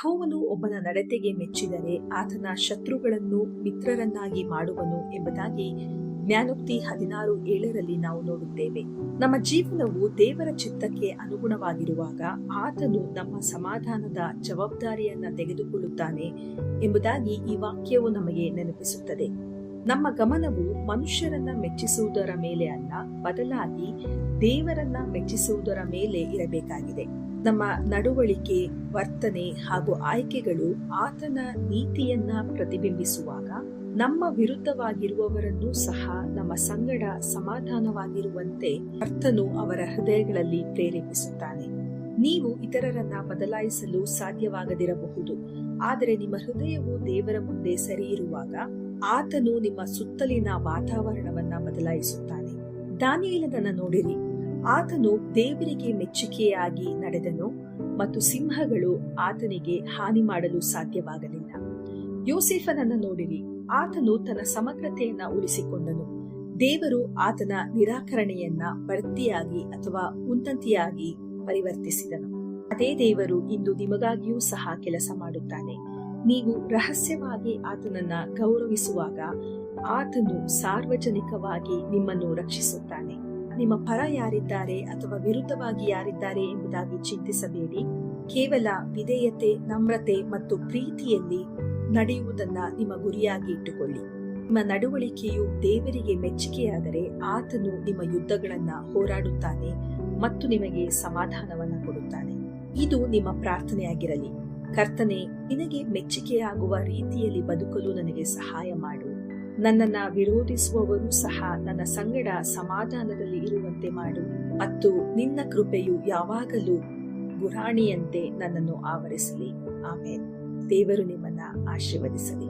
ಯೆಹೋವನು ಒಬ್ಬನ ನಡತೆಗೆ ಮೆಚ್ಚಿದರೆ ಆತನ ಶತ್ರುಗಳನ್ನು ಮಿತ್ರರನ್ನಾಗಿ ಮಾಡುವನು ಎಂಬುದಾಗಿ ಜ್ಞಾನೋಕ್ತಿ 16:7 ನಾವು ನೋಡುತ್ತೇವೆ. ನಮ್ಮ ಜೀವನವು ದೇವರ ಚಿತ್ತಕ್ಕೆ ಅನುಗುಣವಾಗಿರುವಾಗ ಆತನು ನಮ್ಮ ಸಮಾಧಾನದ ಜವಾಬ್ದಾರಿಯನ್ನ ತೆಗೆದುಕೊಳ್ಳುತ್ತಾನೆ ಎಂಬುದಾಗಿ ಈ ವಾಕ್ಯವು ನಮಗೆ ನೆನಪಿಸುತ್ತದೆ. ನಮ್ಮ ಗಮನವು ಮನುಷ್ಯರನ್ನ ಮೆಚ್ಚಿಸುವುದರ ಮೇಲೆ ಅಲ್ಲ, ಬದಲಾಗಿ ದೇವರನ್ನ ಮೆಚ್ಚಿಸುವುದರ ಮೇಲೆ ಇರಬೇಕಾಗಿದೆ. ನಮ್ಮ ನಡವಳಿಕೆ, ವರ್ತನೆ ಹಾಗೂ ಆಯ್ಕೆಗಳು ಆತನ ನೀತಿಯನ್ನ ಪ್ರತಿಬಿಂಬಿಸುವಾಗ ನಮ್ಮ ವಿರುದ್ಧವಾಗಿರುವವರನ್ನು ಸಹ ನಮ್ಮ ಸಂಗಡ ಸಮಾಧಾನವಾಗಿರುವಂತೆ ಕರ್ತನು ಅವರ ಹೃದಯಗಳಲ್ಲಿ ಪ್ರೇರೇಪಿಸುತ್ತಾನೆ. ನೀವು ಇತರರನ್ನ ಬದಲಾಯಿಸಲು ಸಾಧ್ಯವಾಗದಿರಬಹುದು, ಆದರೆ ನಿಮ್ಮ ಹೃದಯವು ದೇವರ ಮುಂದೆ ಸರಿ ಇರುವಾಗ ಆತನು ನಿಮ್ಮ ಸುತ್ತಲಿನ ವಾತಾವರಣವನ್ನ ಬದಲಾಯಿಸುತ್ತಾನೆ. ದಾನಿಯೇಲನನ್ನ ನೋಡಿರಿ, ಆತನು ದೇವರಿಗೆ ಮೆಚ್ಚುಗೆಯಾಗಿ ನಡೆದನು ಮತ್ತು ಸಿಂಹಗಳು ಆತನಿಗೆ ಹಾನಿ ಮಾಡಲು ಸಾಧ್ಯವಾಗಲಿಲ್ಲ. ಯೋಸೇಫನನ್ನ ನೋಡಿರಿ, ಆತನು ತನ್ನ ಸಮಗ್ರತೆಯನ್ನ ಉಳಿಸಿಕೊಂಡನು. ದೇವರು ಆತನ ನಿರಾಕರಣೆಯನ್ನ ಬಡ್ತಿಯಾಗಿ ಅಥವಾ ಉನ್ನತಿಯಾಗಿ ಪರಿವರ್ತಿಸಿದನು. ಅದೇ ದೇವರು ಇಂದು ನಿಮಗಾಗಿಯೂ ಸಹ ಕೆಲಸ ಮಾಡುತ್ತಾನೆ. ನೀವು ರಹಸ್ಯವಾಗಿ ಆತನನ್ನ ಗೌರವಿಸುವಾಗ ಆತನು ಸಾರ್ವಜನಿಕವಾಗಿ ನಿಮ್ಮನ್ನು ರಕ್ಷಿಸುತ್ತಾನೆ. ನಿಮ್ಮ ಪರ ಯಾರಿದ್ದಾರೆ ಅಥವಾ ವಿರುದ್ಧವಾಗಿ ಯಾರಿದ್ದಾರೆ ಎಂಬುದಾಗಿ ಚಿಂತಿಸಬೇಡಿ. ಕೇವಲ ವಿಧೇಯತೆ, ನಮ್ರತೆ ಮತ್ತು ಪ್ರೀತಿಯಲ್ಲಿ ನಡೆಯುವುದನ್ನ ನಿಮ್ಮ ಗುರಿಯಾಗಿ ಇಟ್ಟುಕೊಳ್ಳಿ. ನಿಮ್ಮ ನಡವಳಿಕೆಯು ದೇವರಿಗೆ ಮೆಚ್ಚುಗೆಯಾದರೆ ಆತನು ನಿಮ್ಮ ಯುದ್ಧಗಳನ್ನ ಹೋರಾಡುತ್ತಾನೆ ಮತ್ತು ನಿಮಗೆ ಸಮಾಧಾನವನ್ನ ಕೊಡುತ್ತಾನೆ. ಇದು ನಿಮ್ಮ ಪ್ರಾರ್ಥನೆಯಾಗಿರಲಿ. ಕರ್ತನೇ, ನಿನಗೆ ಮೆಚ್ಚುಗೆಯಾಗುವ ರೀತಿಯಲ್ಲಿ ಬದುಕಲು ನನಗೆ ಸಹಾಯ ಮಾಡು. ನನ್ನನ್ನ ವಿರೋಧಿಸುವವರು ಸಹ ನನ್ನ ಸಂಗಡ ಸಮಾಧಾನದಲ್ಲಿ ಇರುವಂತೆ ಮಾಡು ಮತ್ತು ನಿನ್ನ ಕೃಪೆಯು ಯಾವಾಗಲೂ ಗುರಾಣಿಯಂತೆ ನನ್ನನ್ನು ಆವರಿಸಲಿ. ಆಮೇನ್. ದೇವರು ನಿಮ್ಮನ್ನ ಆಶೀರ್ವದಿಸಲಿ.